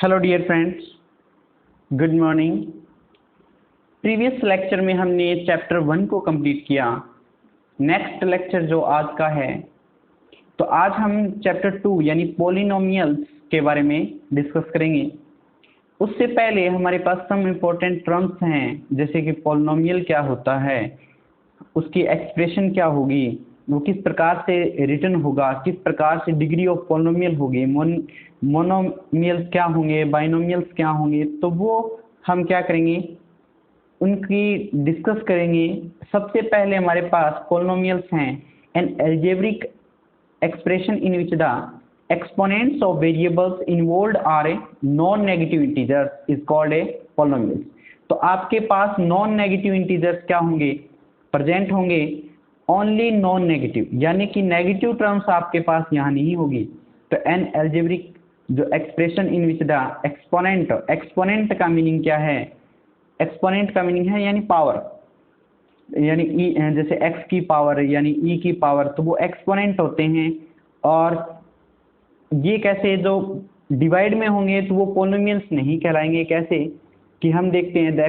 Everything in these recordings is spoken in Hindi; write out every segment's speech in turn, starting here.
Hello dear friends, good morning. Previous lecture में हमने चैप्टर 1 को कंप्लीट किया। नेक्स्ट लेक्चर जो आज का है, तो आज हम चैप्टर 2 यानी पॉलिनोमियल्स के बारे में डिस्कस करेंगे। उससे पहले हमारे पास सम इम्पोर्टेंट टर्म्स हैं, जैसे कि पॉलिनोमियल क्या होता है, उसकी एक्सप्रेशन क्या होगी, वो किस प्रकार से रिटर्न होगा, किस प्रकार से डिग्री ऑफ पॉलिनोमियल होगी, मोनोमियल्स क्या होंगे, बाइनोमियल्स क्या होंगे, तो वो हम क्या करेंगे, उनकी डिस्कस करेंगे। सबसे पहले हमारे पास पॉलिनोमियल्स हैं N algebraic expression in which the exponents of variables involved are non-negative integers is called a polynomial। तो आपके पास नॉन नेगेटिव इंटीजर्स क्या होंगे, प्रेजेंट होंगे, ओनली नॉन नेगेटिव, यानी कि नेगेटिव टर्म्स आपके पास यहाँ नहीं होगी। तो एन अलजेब्रिक जो expression in which the exponent, exponent का मीनिंग क्या है, एक्सपोनेंट का मीनिंग है यानी पावर, यानी ई, जैसे x की पावर यानी e की पावर, तो वो एक्सपोनेंट होते हैं। और ये कैसे, जो डिवाइड में होंगे तो वो पॉलिनोमियल्स नहीं कहलाएंगे। कैसे कि हम देखते हैं, द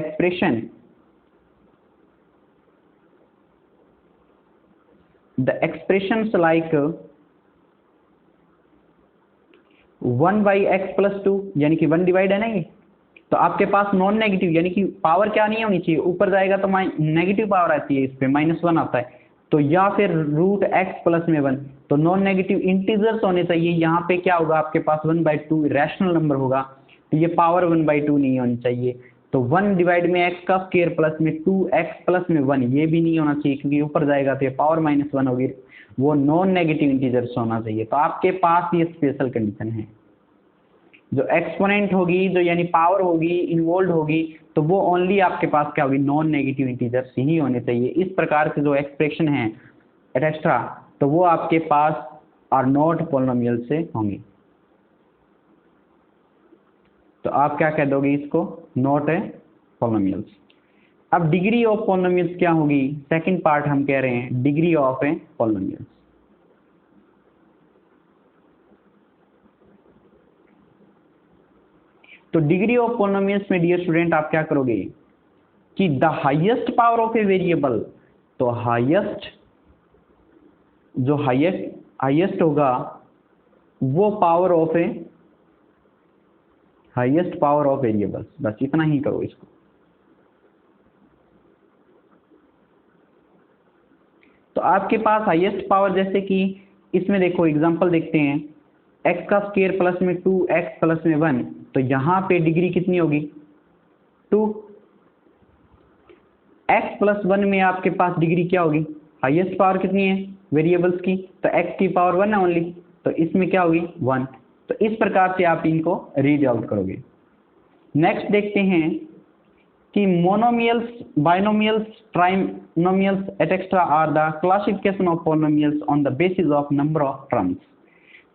एक्सप्रेशंस लाइक 1/x+2 यानी कि 1 डिवाइड है ना ये, तो आपके पास नॉन नेगेटिव यानी कि पावर क्या नहीं होनी चाहिए, ऊपर जाएगा तो नेगेटिव पावर आती है, इस पे -1 आता है। तो या फिर √x+1, तो नॉन नेगेटिव इंटीजर्स होने चाहिए। यहाँ पे क्या होगा, आपके पास 1/2 रैशनल नंबर होगा, तो ये पावर 1/2 नहीं होनी चाहिए। तो 1 डिवाइड में x का स्क्वायर प्लस में 2x+1, ये भी नहीं होना चाहिए, क्योंकि ऊपर जाएगा तो ये पावर -1 होगी, वो नॉन नेगेटिव इंटीजर्स होना चाहिए। तो आपके पास ये स्पेशल कंडीशन है। जो एक्सपोनेंट होगी, जो यानी पावर होगी, इन्वॉल्व होगी, तो वो ओनली आपके पास क्या होगी, नॉन नेगेटिव इंटीजर्स ही होने चाहिए। इस प्रकार के जो एक्सप्रेशन है एटसेट्रा, तो वो आपके पास आर नॉट पॉलिनोमियल से होंगी। तो आप क्या कह दोगे इसको, नॉट ए पॉलिनोमियल्स। अब डिग्री ऑफ पॉलिनोमियल्स क्या होगी, सेकंड पार्ट हम कह रहे हैं, डिग्री ऑफ ए पॉलिनोमियल्स। तो डिग्री ऑफ पॉलिनोमियल्स में डियर स्टूडेंट आप क्या करोगे कि the highest power of a variable, तो हाईएस्ट, जो हाईएस्ट होगा वो power of A, highest power of variables, बस इतना ही करो इसको। तो आपके पास हाईएस्ट पावर, जैसे कि इसमें देखो एग्जांपल देखते हैं, x का स्क्वायर प्लस में 2x प्लस में 1, तो यहाँ पे डिग्री कितनी होगी, 2। x+1 में आपके पास डिग्री क्या होगी, हाईएस्ट पावर कितनी है वेरिएबल्स की, तो x की पावर 1 है ओनली, तो इसमें क्या होगी 1। तो इस प्रकार से आप इनको रीड आउट करोगे। नेक्स्ट देखते हैं कि monomials, binomials, trinomials etcetera are the classification of polynomials on the basis of number of terms.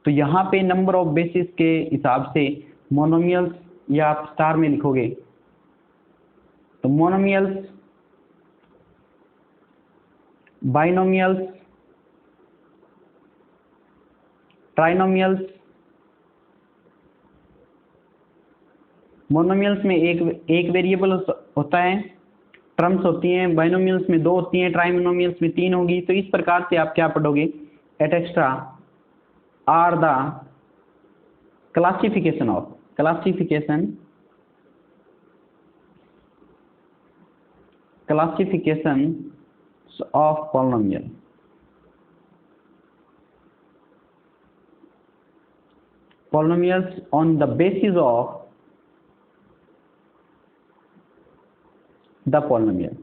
तो यहाँ पे नंबर ऑफ बेसिस के हिसाब से मोनोमियल्स, या आप स्टार में लिखोगे, तो मोनोमियल्स, बाइनोमियल्स, ट्राइनोमियल्स। मोनोमियल्स में एक वेरिएबल होता है, टर्म्स होती हैं, बाइनोमियल्स में 2 होती हैं, ट्राइनोमियल्स में 3 होगी। तो इस प्रकार से आप क्या पढ़ोगे, etcetera are the classification of polynomial. Polynomials on the basis of the polynomial.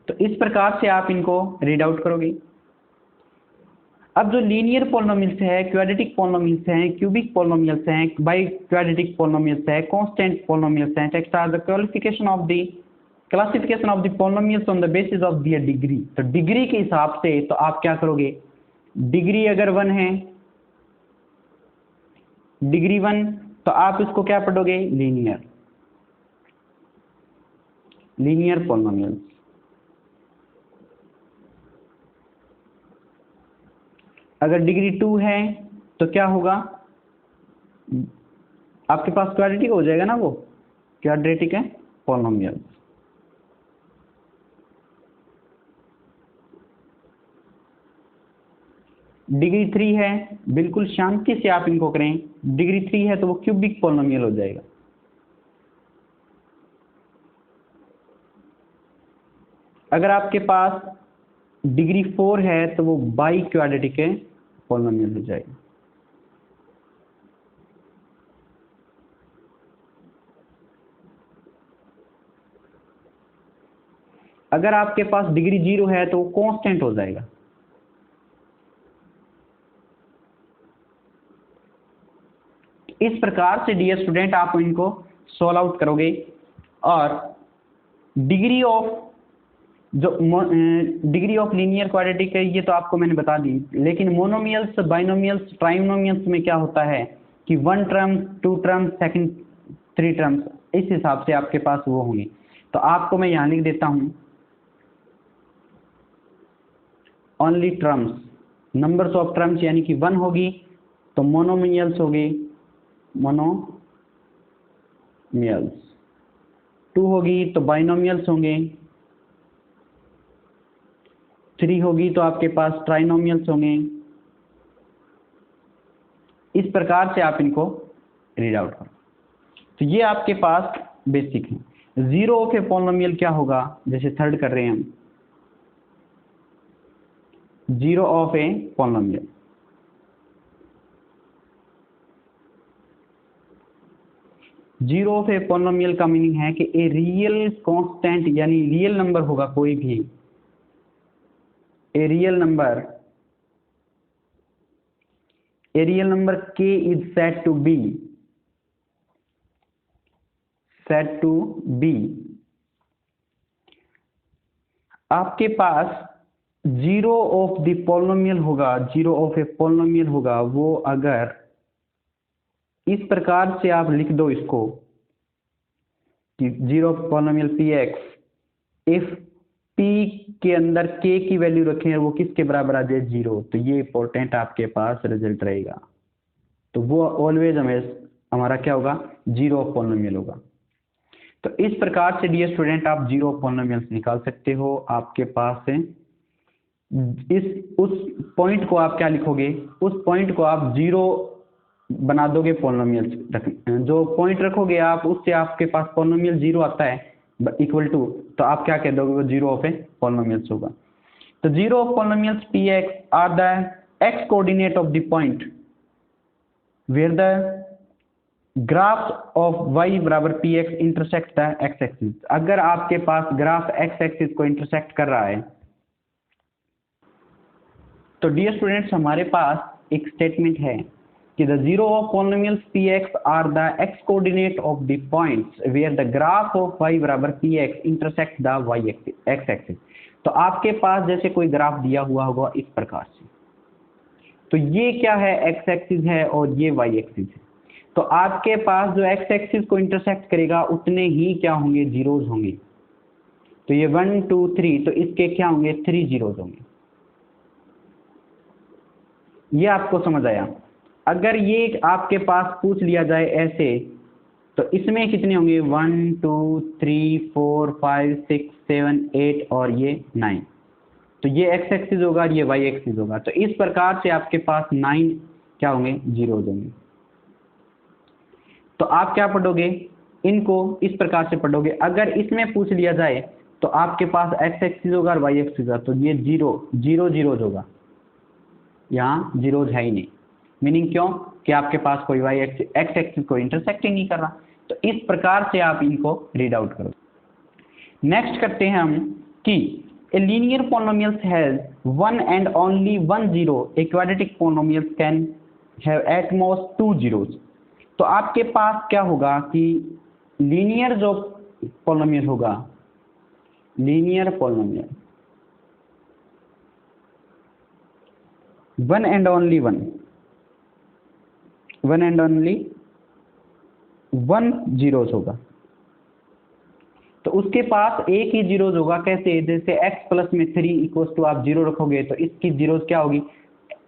तो इस प्रकार से आप इनको रीड आउट करोगे। अब जो लीनियर पॉलिनोमियल्स है, क्वाड्रेटिक पॉलिनोमियल्स हैं, क्यूबिक पॉलिनोमियल्स हैं, बाई क्वाड्रेटिक पॉलिनोमियल्स है, कांस्टेंट पॉलिनोमियल्स हैं, etcetera the classification of the polynomials on the basis of their degree. तो डिग्री के हिसाब से तो आप क्या करोगे, डिग्री अगर 1 है, डिग्री 1, तो आप इसको क्या पढ़ोगे, लीनियर पॉलिनोमियल्स। अगर डिग्री 2 है तो क्या होगा, आपके पास क्वाड्रेटिक हो जाएगा ना, वो क्वाड्रेटिक है पॉलिनोमियल। डिग्री 3 है, बिल्कुल शांति से आप इनको करें। डिग्री 3 है तो वो क्यूबिक पॉलिनोमियल हो जाएगा। अगर आपके पास डिग्री 4 है तो वो बाई क्वाड्रेटिक है पॉलिनोमियल हो जाएगा। अगर आपके पास डिग्री 0 है तो वो कांस्टेंट हो जाएगा। इस प्रकार से डियर स्टूडेंट आप इनको सॉल्व आउट करोगे, और डिग्री ऑफ जो डिग्री ऑफ लीनियर क्वाड्रेटिक है ये तो आपको मैंने बता दी, लेकिन मोनोमियल्स, बाइनोमियल्स, ट्राइनोमियल्स में क्या होता है कि 1 टर्म, 2 टर्म, सेकंड 3 टर्म्स, इस हिसाब से आपके पास वो होंगे। तो आपको मैं यहाँ लिख देता हूँ only terms, numbers of terms, यानी कि 1 होगी तो मोनोमियल्स होगी, मोनोमियल्स, 2 होगी तो बाइनोमियल्स होंगे, 3 होगी तो आपके पास ट्राइनोमियल्स होंगे। इस प्रकार से आप इनको रीड आउट करो। तो ये आपके पास बेसिक है। जीरो ऑफ ए पॉलिनोमियल क्या होगा, जैसे थर्ड कर रहे हैं हम, zero of a polynomial, zero of a polynomial का मीनिंग है कि ए रियल कांस्टेंट, यानी रियल नंबर होगा कोई भी, a real number k is said to be आपके पास जीरो ऑफ द पॉलिनोमियल होगा, जीरो ऑफ ए पॉलिनोमियल होगा, वो अगर इस प्रकार से आप लिख दो इसको कि zero of polynomial px, if p के अंदर k की वैल्यू रखें और वो किसके बराबर आ जाए, 0, तो ये इंपॉर्टेंट आपके पास रिजल्ट रहेगा। तो वो ऑलवेज हमारा क्या होगा, जीरो ऑफ पॉलिनोमियल होगा। तो इस प्रकार से डियर स्टूडेंट आप जीरो ऑफ पॉलिनोमियल्स निकाल सकते हो। आपके पास है उस पॉइंट को आप क्या लिखोगे, उस पॉइंट को आप जीरो बना दोगे पॉलिनोमियल्स जो पॉइंट रखोगे आप, उससे आपके पास पॉलिनोमियल 0 आता है इक्वल टू, तो आप क्या कह दोगे, वो जीरो ऑफ ए पॉलिनोमियल्स होगा। तो zero of polynomials px are the x coordinate of the point where the graph of y बराबर px intersect the x axis. अगर आपके पास ग्राफ x एक्सिस को इंटरसेक्ट कर रहा है, तो डियर स्टूडेंट्स हमारे पास एक स्टेटमेंट है कि the zero of polynomials px are the x coordinate of the points where the graph of y बराबर px intersect the x axis। तो आपके पास जैसे कोई ग्राफ दिया हुआ होगा इस प्रकार से, तो ये क्या है, x एक्सिस है और ये y एक्सिस है। तो आपके पास जो x एक्सिस को इंटरसेक्ट करेगा उतने ही क्या होंगे, जीरोज होंगे। तो ये 1 2 3, तो इसके क्या होंगे, 3 जीरोज होंगे। ये आपको समझ आया। अगर ये आपके पास पूछ लिया जाए ऐसे, तो इसमें कितने होंगे, 1 2 3 4 5 6 7 8 और ये 9। तो ये x एक्सिस होगा, ये y एक्सिस होगा। तो इस प्रकार से आपके पास 9 क्या होंगे, जीरोज होंगे। तो आप क्या पढ़ोगे, इनको इस प्रकार से पढ़ोगे। अगर इसमें पूछ लिया जाए तो आपके पास x एक्सिस होगा और y एक्सिस होगा, तो ये जीरोज होगा, यहाँ जीरोज है ही नहीं। मीनिंग क्यों, कि आपके पास कोई x एक्सिस को इंटरसेक्ट ही नहीं कर रहा। तो इस प्रकार से आप इनको रीड आउट करो। नेक्स्ट करते हैं हम कि a linear polynomial has one and only one zero, a quadratic polynomial can have at most 2 zeros. तो आपके पास क्या होगा कि लीनियर जो पॉलिनोमियल होगा, linear polynomial one and only one zeros होगा। तो उसके पास एक ही जीरोज होगा। कैसे, जैसे x प्लस में 3 इक्वल्स टू आप जीरो रखोगे तो इसकी जीरोज क्या होगी,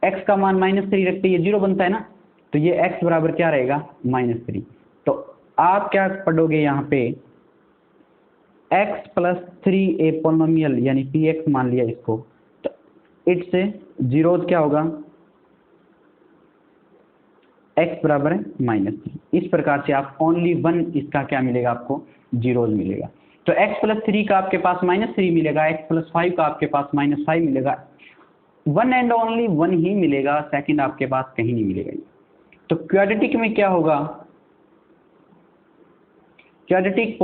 x का मान -3 रखते ये 0 बनता है ना, तो ये x बराबर क्या रहेगा -3। तो आप क्या पढ़ोगे यहाँ पे x + 3 ए पोलिनोमियल यानी px मान लिया इसको, तो इट्स जीरोज क्या होगा x बराबर है -3। इस प्रकार से आप ओनली 1 इसका क्या मिलेगा आपको जीरोज मिलेगा। तो x + 3 का आपके पास -3 मिलेगा, x + 5 का आपके पास -5 मिलेगा, 1 एंड ओनली 1 ही मिलेगा, सेकंड आपके पास कहीं नहीं मिलेगा। तो क्वाड्रेटिक में क्या होगा, क्वाड्रेटिक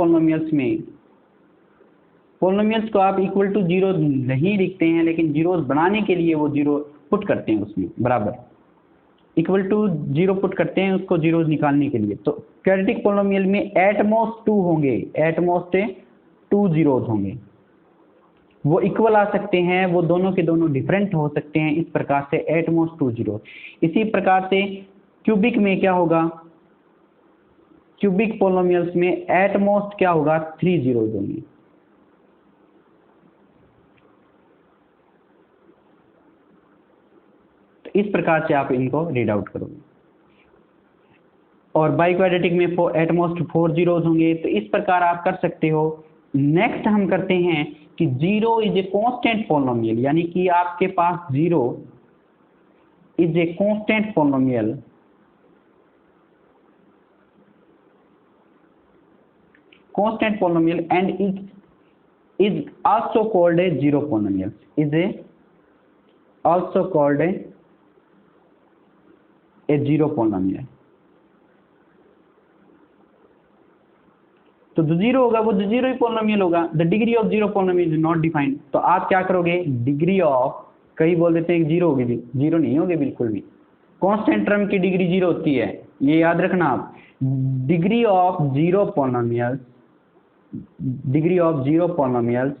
पोलिनोमियल्स को आप इक्वल टू 0 नहीं लिखते हैं, लेकिन जीरोज बनाने के लिए वो 0 पुट करते हैं उसमें, बराबर इक्वल टू 0 पुट करते हैं उसको जीरोज निकालने के लिए। तो क्वाड्रेटिक पोलिनोमियल में एट मोस्ट 2 होंगे, एट मोस्ट 2 जीरोज होंगे, वो इक्वल आ सकते हैं, वो दोनों के दोनों डिफरेंट हो सकते हैं, इस प्रकार से एट मोस्ट 2 जीरो। इसी प्रकार से क्यूबिक में क्या होगा, क्यूबिक पोलिनोमियल्स में एट मोस्ट क्या होगा 3 जीरोज होंगे। तो इस प्रकार से आप इनको रीड आउट करोगे। और बाई क्वाड्रेटिक में एट मोस्ट 4 जीरोज होंगे। तो इस प्रकार आप कर सकते हो। नेक्स्ट हम करते हैं कि 0 इज ए कांस्टेंट पोलिनोमियल, यानी कि आपके पास 0 is a constant polynomial, constant polynomial and is also called a zero polynomial, is a also called a zero polynomial। तो जो जीरो होगा वो जीरो ही पोलिनोमियल होगा। The degree of zero polynomial is not defined. तो आप क्या करोगे, डिग्री ऑफ, कई बोल देते हैं जीरो होगी, जीरो नहीं होगी बिल्कुल भी, कांस्टेंट टर्म की डिग्री जीरो होती है, ये याद रखना आप। Degree of zero polynomials, degree of zero polynomials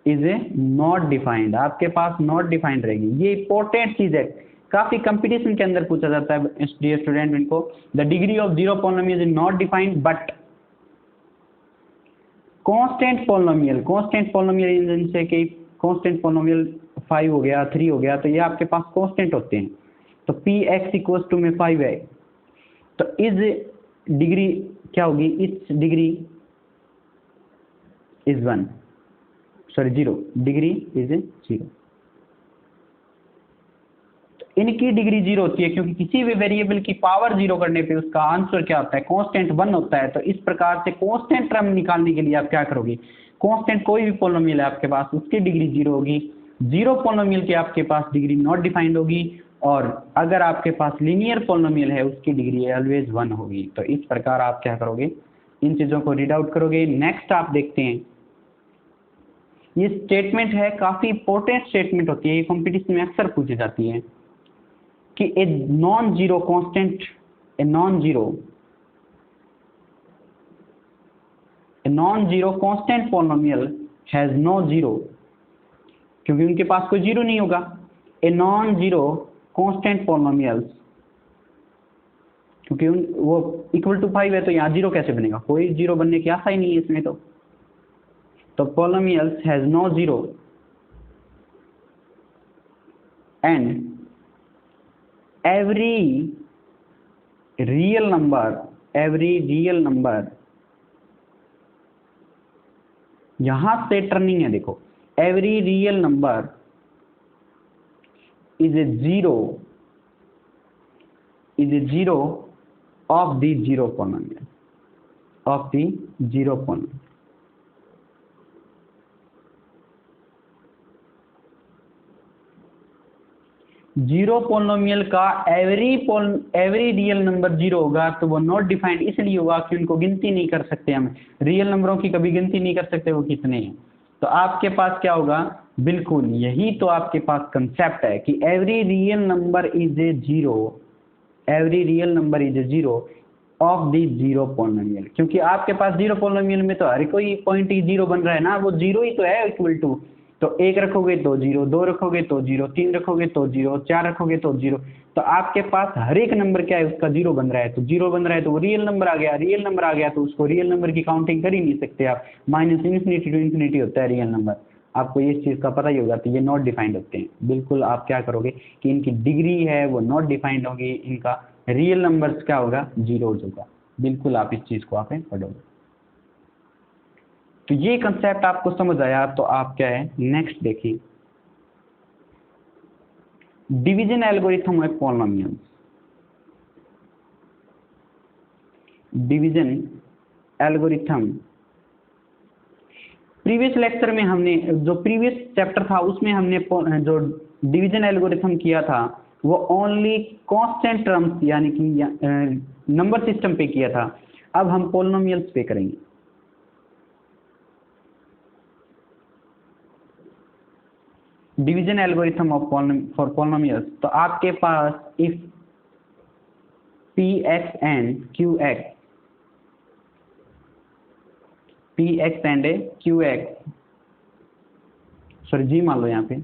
is a not defined, आपके पास नॉट डिफाइंड रहेगी। ये इंपॉर्टेंट चीज है, काफी कंपटीशन के अंदर पूछा जाता है डियर स्टूडेंट इनको। The degree of zero polynomial is not defined but constant polynomial, constant polynomial जैसे कि कांस्टेंट पोलिनोमियल 5 हो गया, 3 हो गया, तो ये आपके पास कांस्टेंट होते हैं। तो px इक्वल्स टू में 5 है, तो इस डिग्री क्या होगी, it's degree is 1, sorry 0, degree is 0। इनकी डिग्री 0 होती है क्योंकि किसी भी वेरिएबल की पावर 0 करने पे उसका आंसर क्या होता है, कांस्टेंट 1 होता है। तो इस प्रकार से कांस्टेंट टर्म निकालने के लिए आप क्या करोगे, कांस्टेंट कोई भी पोलिनोमियल है आपके पास उसकी डिग्री 0 होगी, जीरो पोलिनोमियल की आपके पास डिग्री नॉट डिफाइंड होगी, और अगर आपके पास लीनियर पोलिनोमियल है उसकी डिग्री ऑलवेज 1 होगी। तो इस प्रकार आप क्या करोगे, इन चीजों को रीड आउट करोगे। नेक्स्ट आप देखते हैं, ये स्टेटमेंट है, काफी इंपॉर्टेंट स्टेटमेंट होती है, ये कॉम्पिटिशन में अक्सर पूछी जाती है कि a non zero constant, a non zero constant polynomial has no zero, क्योंकि उनके पास कोई जीरो नहीं होगा। A non zero constant polynomials, क्योंकि वो इक्वल टू 5 है, तो यहाँ जीरो कैसे बनेगा, कोई जीरो बनने की आशा ही नहीं है इसमें। तो polynomials has no zero and every real number, यहां से टर्निंग है देखो, every real number is a zero of the zero polynomial, of the zero polynomial। Zero polynomial का एवरी रियल नंबर जीरो होगा, तो वो नॉट डिफाइंड इसलिए होगा कि उनको गिनती नहीं कर सकते हम, रियल नंबरों की कभी गिनती नहीं कर सकते वो कितने हैं। तो आपके पास क्या होगा, बिल्कुल यही तो आपके पास कंसेप्ट है कि every real number is a zero, every real number is a zero of the zero polynomial. क्योंकि आपके पास जीरो पोलिनोमियल में तो हर कोई पॉइंट ही जीरो बन रहा है ना, वो जीरो ही तो है इक्वल टू। तो 1 रखोगे तो 0, 2 रखोगे तो 0, 3 रखोगे तो 0, 4 रखोगे तो 0। तो आपके पास हर एक नंबर क्या है, उसका 0 बन रहा है। तो 0 बन रहा है तो वो रियल नंबर आ गया, रियल नंबर आ गया तो उसको रियल नंबर की काउंटिंग कर ही नहीं सकते आप, -∞ to ∞ होता है रियल नंबर। आपको ये चीज़ का पता ही होगा, तो ये नॉट डिफाइंड होते हैं। बिल्कुल आप क्या करोगे कि इनकी डिग्री है वो नॉट डिफाइंड होगी, इनका रियल नंबर्स क्या होगा, जीरोज होगा। बिल्कुल आप इस चीज़ को आप पढ़ोगे। तो ये कंसेप्ट आपको समझ आया, तो आप क्या है नेक्स्ट देखिए, division algorithm of polynomials. Division algorithm, previous lecture में हमने जो प्रीवियस चैप्टर था उसमें हमने जो डिवीजन एल्गोरिथम किया था वो ओनली कांस्टेंट टर्म्स यानी कि नंबर सिस्टम पे किया था। अब हम पॉलिनोमियल्स पे करेंगे। Division algorithm of for polynomials, तो आपके पास if P X and Q X, P X and Q X, sorry G मान लो यहाँ पे,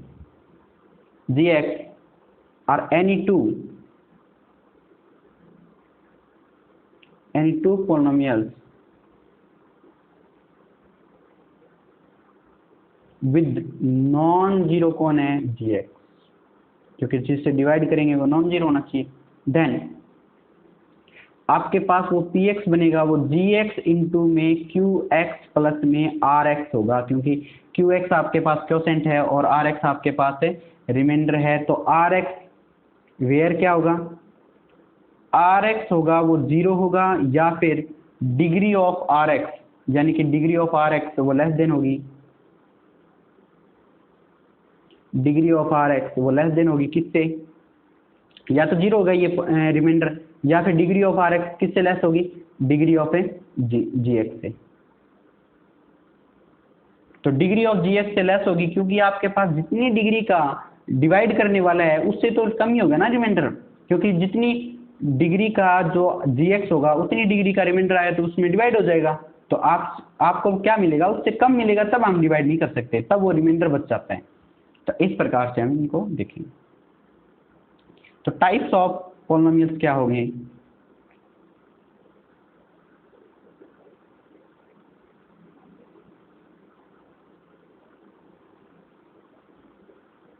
G X are any two polynomials with non zero कौन है, जी एक्स, क्योंकि जिससे डिवाइड करेंगे वो नॉन जीरो होना चाहिए। देन आपके पास वो पी एक्स बनेगा वो जी एक्स इंटू में क्यू एक्स प्लस में आर एक्स होगा, क्योंकि क्यू एक्स आपके पास क्वोशेंट है और आर एक्स आपके पास रिमाइंडर है। तो आर एक्स वेयर क्या होगा, आर एक्स होगा वो जीरो होगा, या फिर डिग्री ऑफ आर एक्स, यानी कि डिग्री ऑफ आर एक्स वो लेस देन होगी, डिग्री ऑफ आर एक्स वो लेस देन होगी किससे, या तो जीरो होगा ये रिमाइंडर, या फिर डिग्री ऑफ आर एक्स किससे लेस होगी, डिग्री ऑफ जी एक्स से। तो डिग्री ऑफ जी एक्स से लेस होगी, क्योंकि आपके पास जितनी डिग्री का डिवाइड करने वाला है उससे तो कम ही होगा ना रिमाइंडर, क्योंकि जितनी डिग्री का जो जी एक्स होगा उतनी डिग्री का रिमाइंडर आया तो उसमें डिवाइड हो जाएगा। तो आपको क्या मिलेगा, उससे कम मिलेगा, तब हम डिवाइड नहीं कर सकते, तब वो रिमाइंडर बच जाता है। तो इस प्रकार से हम इनको देखेंगे। तो टाइप्स ऑफ पॉलिनोमियल्स क्या होंगे,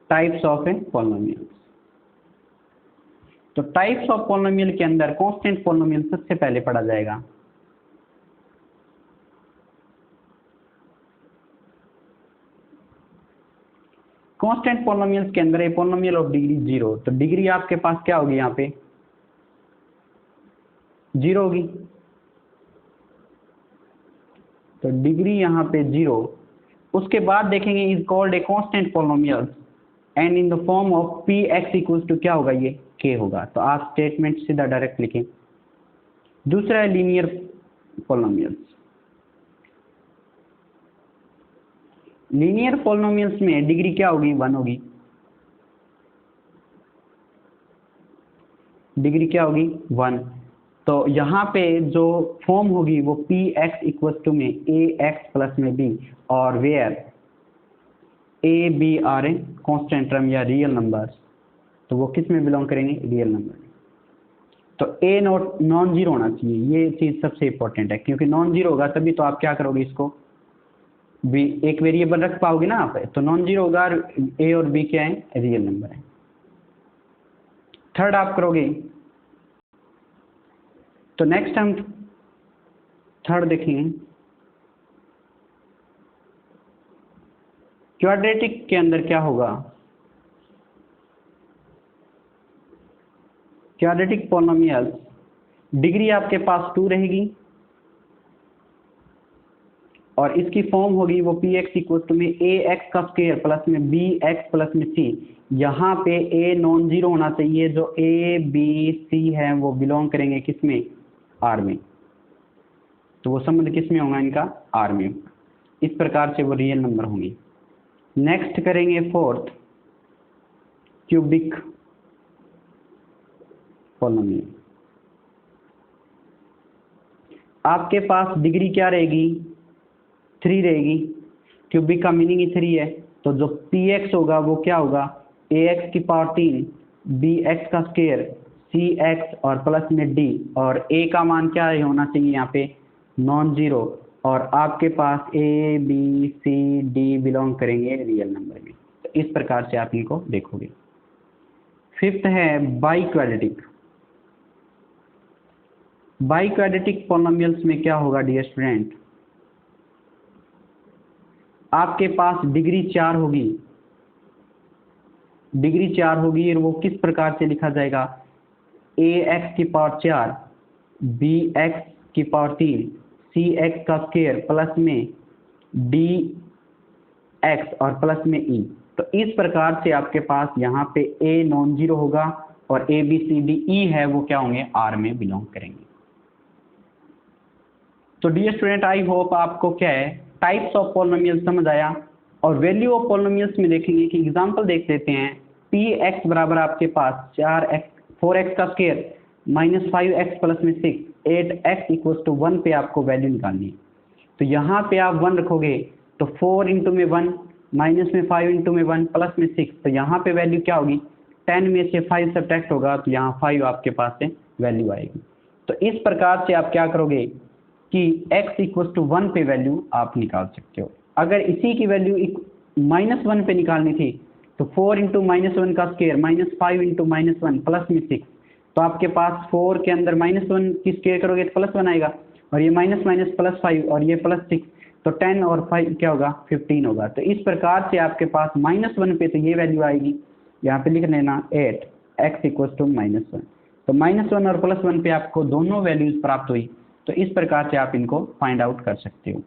टाइप्स ऑफ पॉलिनोमियल्स। तो टाइप्स ऑफ पॉलिनोमियल के अंदर कांस्टेंट पॉलिनोमियल सबसे पहले पढ़ा जाएगा। कांस्टेंट पॉलिनोमियल्स के अंदर a polynomial of degree zero, तो डिग्री आपके पास क्या होगी, यहाँ पे जीरो होगी, तो डिग्री यहाँ पे जीरो। उसके बाद देखेंगे is called a constant polynomial and in the form of p x equals to क्या होगा, ये के होगा। तो आप स्टेटमेंट सीधा डायरेक्ट लिखें। दूसरा है लीनियर पॉलिनोमियल्स। लीनियर पॉलिनोमियल्स में डिग्री क्या होगी, वन होगी, डिग्री क्या होगी, वन। तो यहाँ पे जो फॉर्म होगी वो पी एक्स इक्वल टू में ए एक्स प्लस में बी, और where a b are a constant term या रियल नंबर्स, तो वो किस में बिलोंग करेंगे, रियल नंबर। तो ए नॉट नॉन जीरो होना चाहिए, ये चीज़ सबसे इंपॉर्टेंट है, क्योंकि नॉन जीरो होगा तभी तो आप क्या करोगे, इसको भी एक वेरिएबल रख पाओगे ना आप। तो नॉन जीरो होगा, ए और बी क्या है, रियल नंबर है। थर्ड आप करोगे, तो नेक्स्ट हम थर्ड देखेंगे, क्वाड्रेटिक के अंदर क्या होगा, क्वाड्रेटिक पॉलिनोमियल डिग्री आपके पास टू रहेगी, और इसकी फॉर्म होगी वो पी एक्स इक्वल टू में ए एक्स का स्क्वायर प्लस में बी एक्स प्लस में सी। यहाँ पे ए नॉन जीरो होना चाहिए, जो ए बी सी है वो बिलोंग करेंगे किस में, आर में। तो वो संबंध किस में होगा इनका, आर में। इस प्रकार से वो रियल नंबर होंगे। नेक्स्ट करेंगे फोर्थ, क्यूबिक पॉलिनोमियल। आपके पास डिग्री क्या रहेगी, थ्री रहेगी, क्यूबिक का मीनिंग ही थ्री है। तो जो पी एक्स होगा वो क्या होगा, ए एक्स की पावर तीन, बी एक्स का स्क्वायर, सी एक्स और प्लस में डी, और ए का मान क्या होना चाहिए यहाँ पे, नॉन जीरो। और आपके पास A B C D belong करेंगे रियल नंबर में। तो इस प्रकार से आप इनको देखोगे। फिफ्थ है बाइक्वाड्रेटिक। बाइक्वाड्रेटिक पॉलिनोमियल्स में क्या होगा डियर स्टूडेंट, आपके पास डिग्री 4 होगी, डिग्री 4 होगी और वो किस प्रकार से लिखा जाएगा, ए एक्स की पावर 4 बी एक्स की पावर 3 सी एक्स का स्क्वायर प्लस में डी एक्स और प्लस में ई। तो इस प्रकार से आपके पास यहाँ पे ए नॉन जीरो होगा और ए बी सी डी ई है वो क्या होंगे, आर में बिलोंग करेंगे। तो डियर स्टूडेंट आई होप आपको क्या है टाइप्स ऑफ पॉलिनोमियल समझ आया। और वैल्यू ऑफ पॉलिनोमियल्स में देखेंगे कि एग्जांपल देख लेते हैं। पी एक्स बराबर आपके पास 4x का स्क्वायर माइनस 5x प्लस में 6 8x इक्वल टू 1 पे आपको वैल्यू निकालनी है। तो यहाँ पे आप 1 रखोगे तो 4 इंटू में 1 माइनस में 5 इंटू में 1 प्लस में 6, तो यहाँ पे वैल्यू क्या होगी, 10 में से 5 सब्ट्रैक्ट होगा तो यहाँ 5 आपके पास से वैल्यू आएगी। तो इस प्रकार से आप क्या करोगे कि x इक्वल टू 1 पे वैल्यू आप निकाल सकते हो। अगर इसी की वैल्यू -1 पे निकालनी थी तो 4 इंटू -1 का स्क्वायर माइनस 5 इंटू -1 प्लस में 6, तो आपके पास 4 के अंदर -1 की स्क्वायर करोगे तो +1 आएगा और ये माइनस माइनस +5 और ये +6, तो 10 और 5 क्या होगा 15 होगा। तो इस प्रकार से आपके पास -1 पे तो ये वैल्यू आएगी, यहाँ पे लिख लेना 8 x इक्वल टू -1। तो -1 और +1 पे आपको दोनों वैल्यूज प्राप्त हुई। तो इस प्रकार से आप इनको फाइंड आउट कर सकते हो।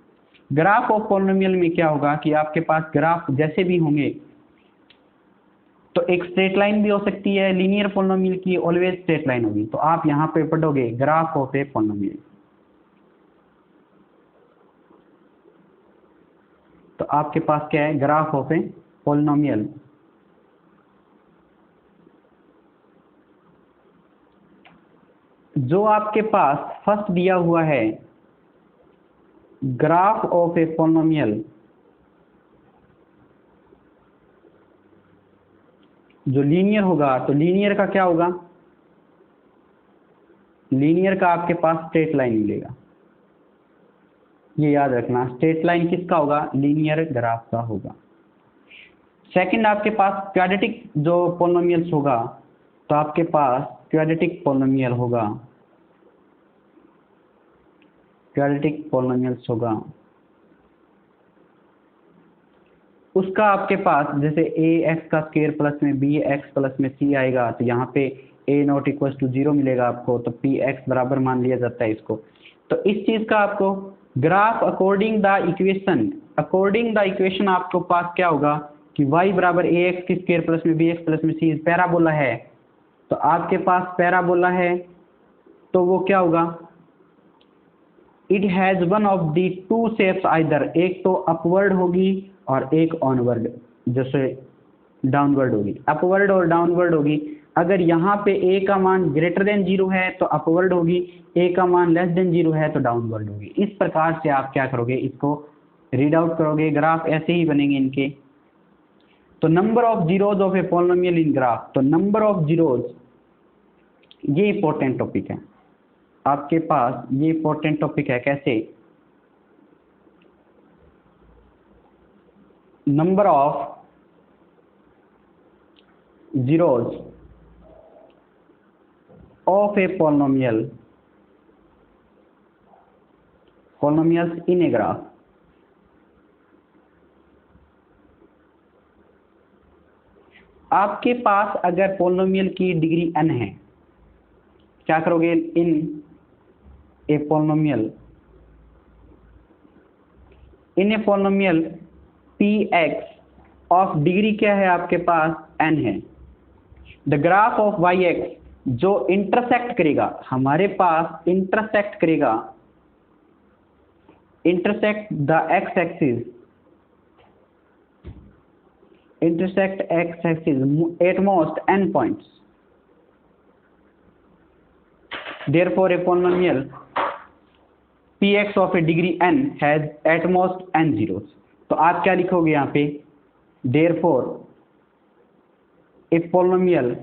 ग्राफ ऑफ पॉलिनोमियल में क्या होगा कि आपके पास ग्राफ जैसे भी होंगे, तो एक स्ट्रेट लाइन भी हो सकती है, लीनियर पॉलिनोमियल की ऑलवेज स्ट्रेट लाइन होगी। तो आप यहाँ पे पढ़ोगे ग्राफ ऑफ ए पॉलिनोमियल, तो आपके पास क्या है ग्राफ ऑफ ए पॉलिनोमियल। जो आपके पास फर्स्ट दिया हुआ है ग्राफ ऑफ ए पॉलिनोमियल, जो लीनियर होगा तो लीनियर का क्या होगा, लीनियर का आपके पास स्ट्रेट लाइन मिलेगा। ये याद रखना, स्ट्रेट लाइन किसका होगा, लीनियर ग्राफ का होगा। सेकंड आपके पास क्वाड्रेटिक जो पॉलिनोमियल्स होगा, तो आपके पास क्वाड्रेटिक पॉलिनोमियल होगा, क्वाड्रेटिक पॉलिनोमियल्स होगा। उसका आपके पास जैसे ए एक्स का स्क्वायर प्लस में बी एक्स प्लस में सी आएगा, तो यहाँ पे ए नॉट इक्वल टू 0 मिलेगा आपको, तो पी एक्स बराबर मान लिया जाता है इसको। तो इस चीज का आपको ग्राफ अकॉर्डिंग द इक्वेशन आपको पास क्या होगा कि y बराबर ए एक्स की स्क्वायर प्लस में बी एक्स प्लस में सी पैराबोला है। तो आपके पास पैराबोला है तो वो क्या होगा, it has one of the two shapes either, एक तो अपवर्ड होगी और एक ऑनवर्ड जैसे डाउनवर्ड होगी, अपवर्ड और डाउनवर्ड होगी। अगर यहाँ पे a का मान ग्रेटर देन 0 है तो अपवर्ड होगी, a का मान लेस देन 0 है तो डाउनवर्ड होगी। इस प्रकार से आप क्या करोगे, इसको रीड आउट करोगे, ग्राफ ऐसे ही बनेंगे इनके। तो number of zeros of a polynomial in graph, तो नंबर ऑफ जीरोज ये इंपॉर्टेंट टॉपिक है आपके पास, ये इंपॉर्टेंट टॉपिक है। कैसे, number of zeros of a polynomials in a graph। आपके पास अगर पॉलिनोमियल की डिग्री n है, क्या करोगे, in a polynomial P X of degree क्या है आपके पास n है। The graph of Y X जो इंटरसेक्ट करेगा, हमारे पास इंटरसेक्ट करेगा, intersect the X axis, intersect x axis at most n points, therefore a polynomial px of a degree n has at most n zeros। तो आप क्या लिखोगे यहाँ पे, therefore a polynomials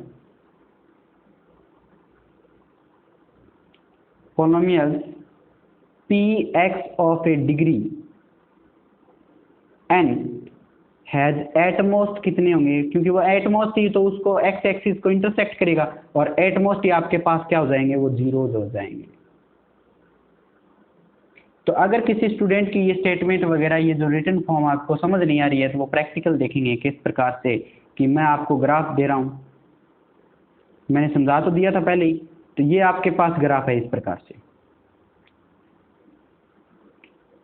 px of a degree n हैज एटमोस्ट कितने होंगे, क्योंकि वो एटमोस्ट ही तो उसको एक्स एक्सिस को इंटरसेक्ट करेगा, और एटमोस्ट ही आपके पास क्या हो जाएंगे, वो जीरोज हो जाएंगे। तो अगर किसी स्टूडेंट की ये स्टेटमेंट वगैरह, ये जो रिटन फॉर्म आपको समझ नहीं आ रही है, तो वो प्रैक्टिकल देखेंगे किस प्रकार से, कि मैं आपको ग्राफ दे रहा हूँ, मैंने समझा तो दिया था पहले ही। तो ये आपके पास ग्राफ है, इस प्रकार से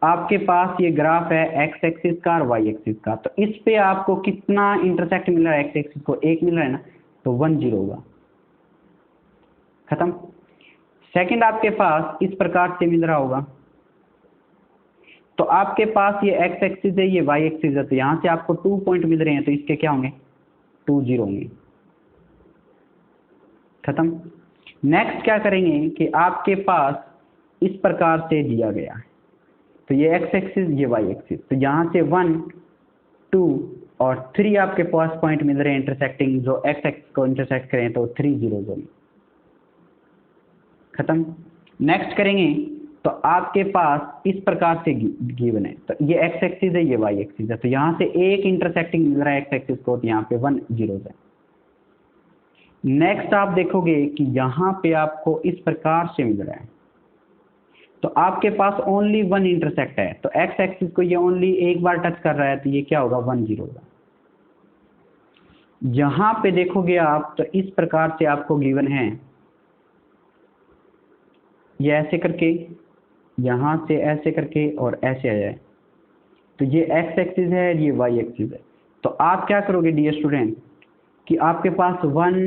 आपके पास ये ग्राफ है एक्स एक्सिस का और वाई एक्सिस का। तो इस पे आपको कितना इंटरसेक्ट मिल रहा है, एक्स एक्सिस को 1 मिल रहा है ना, तो 1 0 होगा, खत्म। सेकंड आपके पास इस प्रकार से मिल रहा होगा, तो आपके पास ये एक्स एक्सिस है, ये वाई एक्सिस है, तो यहाँ से आपको 2 पॉइंट मिल रहे हैं, तो इसके क्या होंगे, 2 0 होंगे, खत्म। नेक्स्ट क्या करेंगे कि आपके पास इस प्रकार से दिया गया है, तो ये एक्स एक्सिस, ये वाई एक्सिस, तो यहाँ से 1 2 और 3 आपके पास पॉइंट मिल रहे हैं इंटरसेक्टिंग, जो एक्स एक्सिस को इंटरसेक्ट करें तो 3 0 होंगे, खत्म। नेक्स्ट करेंगे तो आपके पास इस प्रकार से गिवन है, तो ये एक्स एक्सिस है, ये वाई एक्सिस है, तो यहाँ से एक इंटरसेक्टिंग मिल रहा है एक्स एक्सिस को, तो यहाँ पे 1 0 है। नेक्स्ट आप देखोगे कि यहाँ पे आपको इस प्रकार से मिल रहा है, तो आपके पास ओनली 1 इंटरसेक्ट है, तो एक्स एक्सिस को ये ओनली एक बार टच कर रहा है, तो ये क्या होगा, 1 0 होगा। यहाँ पे देखोगे आप, तो इस प्रकार से आपको गिवन है, ये ऐसे करके, यहाँ से ऐसे करके और ऐसे आ जाए, तो ये एक्स एक्सिस है, ये वाई एक्सिस है। तो आप क्या करोगे डियर स्टूडेंट, कि आपके पास 1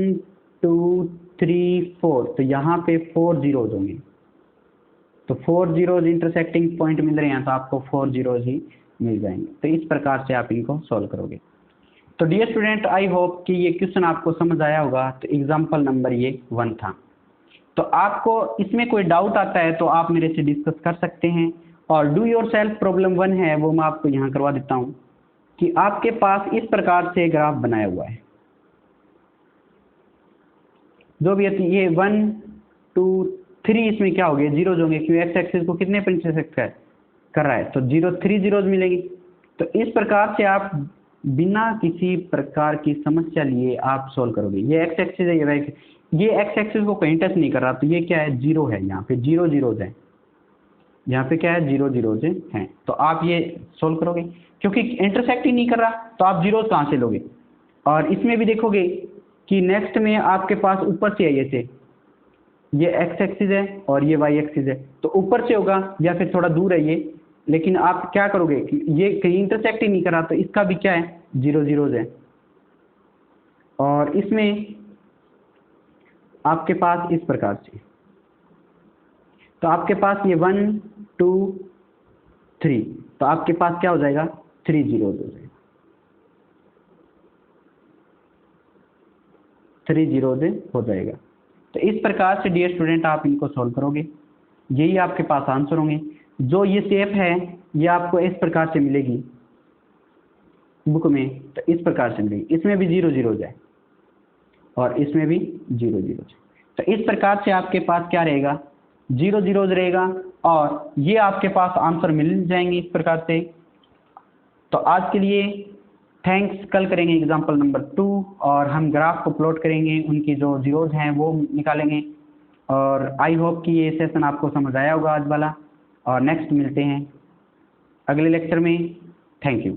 2 3 4, तो यहाँ पे 4 जीरोज होंगे, तो 4 जीरोज इंटरसेक्टिंग पॉइंट मिल रहे हैं, तो आपको 4 जीरोज ही मिल जाएंगे। तो इस प्रकार से आप इनको सॉल्व करोगे। तो डियर स्टूडेंट, आई होप कि ये क्वेश्चन आपको समझ आया होगा। तो एग्जाम्पल नंबर ये 1 था। तो आपको इसमें कोई डाउट आता है तो आप मेरे से डिस्कस कर सकते हैं, और डू योर सेल्फ प्रॉब्लम 1 है, वो मैं आपको यहाँ करवा देता हूँ, कि आपके पास इस प्रकार से ग्राफ बनाया हुआ है, जो भी ये 1 2 3 इसमें क्या हो गया, जीरोज होंगे, क्योंकि एक्स एक्सिस को कितने पर इंटरसेक्ट कर रहा है, तो 3 जीरोज मिलेंगे। तो इस प्रकार से आप बिना किसी प्रकार की समस्या लिए आप सोल्व करोगे। ये एक्स एक्सिस है, ये एक्स एक्सिस को कहीं टच नहीं कर रहा, तो ये क्या है, 0 है, यहाँ पे 0 जीरोज है, यहाँ पे क्या है, 0 जीरोज हैं। तो आप ये सोल्व करोगे, क्योंकि इंटरसेक्ट ही नहीं कर रहा, तो आप जीरोज कहाँ से लोगे। और इसमें भी देखोगे कि नेक्स्ट में आपके पास ऊपर से है, ये एक्स एक्सिस है और ये वाई एक्सिस है, तो ऊपर से होगा या फिर थोड़ा दूर है ये, लेकिन आप क्या करोगे कि ये कहीं इंटरसेक्ट ही नहीं करा, तो इसका भी क्या है, 0 जीरोज है। और इसमें आपके पास इस प्रकार से, तो आपके पास ये 1 2 3, तो आपके पास क्या हो जाएगा, 3 जीरोज हो जाएगा, 3 जीरोज हो जाएगा। तो इस प्रकार से डियर स्टूडेंट आप इनको सॉल्व करोगे, यही आपके पास आंसर होंगे। जो ये शेप है ये आपको इस प्रकार से मिलेगी बुक में, तो इस प्रकार से मिलेगी, इसमें भी 0 जीरोज है और इसमें भी 0 जीरोज। तो इस प्रकार से आपके पास क्या रहेगा, 0 जीरोज रहेगा, और ये आपके पास आंसर मिल जाएंगे इस प्रकार से। तो आज के लिए थैंक्स। कल करेंगे एग्जाम्पल नंबर 2, और हम ग्राफ को प्लॉट करेंगे, उनकी जो जीरोज हैं वो निकालेंगे। और आई होप कि ये सेशन आपको समझ आया होगा आज वाला, और नेक्स्ट मिलते हैं अगले लेक्चर में। Thank you.